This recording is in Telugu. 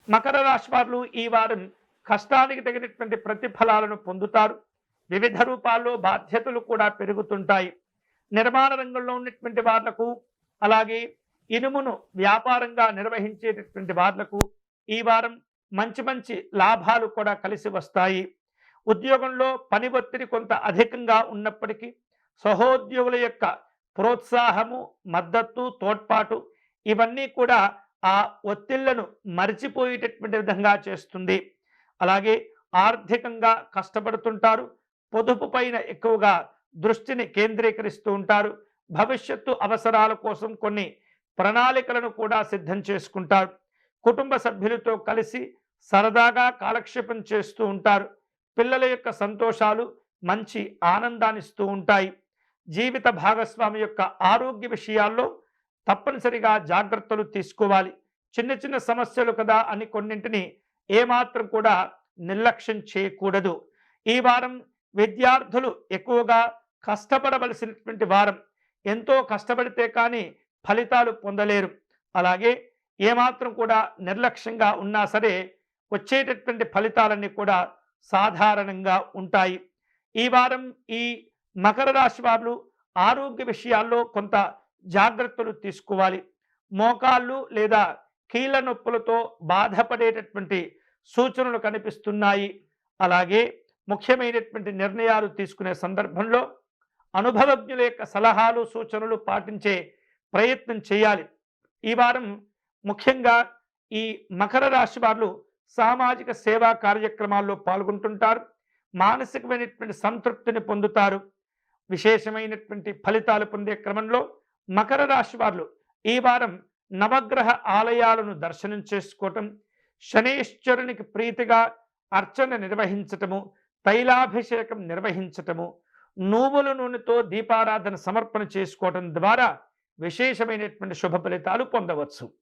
మకర రాశి వారు ఈ వారం కష్టానికి తగినటువంటి ప్రతిఫలాలను పొందుతారు. వివిధ రూపాల్లో బాధ్యతలు కూడా పెరుగుతుంటాయి. నిర్మాణ రంగంలో ఉన్నటువంటి వాళ్లకు, అలాగే ఇనుమును వ్యాపారంగా నిర్వహించేటటువంటి వాళ్లకు ఈ వారం మంచి మంచి లాభాలు కూడా కలిసి వస్తాయి. ఉద్యోగంలో పని ఒత్తిడి కొంత అధికంగా ఉన్నప్పటికీ సహోద్యోగుల యొక్క ప్రోత్సాహము, మద్దతు, తోడ్పాటు ఇవన్నీ కూడా ఆ ఒత్తిళ్లను మరిచిపోయేటటువంటి విధంగా చేస్తుంది. అలాగే ఆర్థికంగా కష్టపడుతుంటారు. పొదుపు పైన ఎక్కువగా దృష్టిని కేంద్రీకరిస్తూ ఉంటారు. భవిష్యత్తు అవసరాల కోసం కొన్ని ప్రణాళికలను కూడా సిద్ధం చేసుకుంటారు. కుటుంబ సభ్యులతో కలిసి సరదాగా కాలక్షేపం చేస్తూ ఉంటారు. పిల్లల యొక్క సంతోషాలు మంచి ఆనందాన్నిస్తూ ఉంటాయి. జీవిత భాగస్వామి యొక్క ఆరోగ్య విషయాల్లో తప్పనిసరిగా జాగ్రత్తలు తీసుకోవాలి. చిన్న చిన్న సమస్యలు కదా అని కొన్నింటిని ఏమాత్రం కూడా నిర్లక్ష్యం చేయకూడదు. ఈ వారం విద్యార్థులు ఎక్కువగా కష్టపడవలసినటువంటి వారం. ఎంతో కష్టపడితే కానీ ఫలితాలు పొందలేరు. అలాగే ఏమాత్రం కూడా నిర్లక్ష్యంగా ఉన్నా సరే వచ్చేటటువంటి ఫలితాలన్నీ కూడా సాధారణంగా ఉంటాయి. ఈ వారం ఈ మకర రాశి వారు ఆరోగ్య విషయాల్లో కొంత జాగ్రత్తలు తీసుకోవాలి. మోకాళ్ళు లేదా కీళ్ళ నొప్పులతో బాధపడేటటువంటి సూచనలు కనిపిస్తున్నాయి. అలాగే ముఖ్యమైనటువంటి నిర్ణయాలు తీసుకునే సందర్భంలో అనుభవజ్ఞుల యొక్క సలహాలు, సూచనలు పాటించే ప్రయత్నం చేయాలి. ఈ వారం ముఖ్యంగా ఈ మకర రాశి వారు సామాజిక సేవా కార్యక్రమాల్లో పాల్గొంటుంటారు. మానసికమైనటువంటి సంతృప్తిని పొందుతారు. విశేషమైనటువంటి ఫలితాలు పొందే క్రమంలో మకర రాశి వారు ఈ వారం నవగ్రహ ఆలయాలను దర్శనం చేసుకోవటం, శనేశ్వరునికి ప్రీతిగా అర్చన నిర్వహించటము, తైలాభిషేకం నిర్వహించటము, నువ్వుల నూనెతో దీపారాధన సమర్పణ చేసుకోవటం ద్వారా విశేషమైనటువంటి శుభ ఫలితాలు పొందవచ్చు.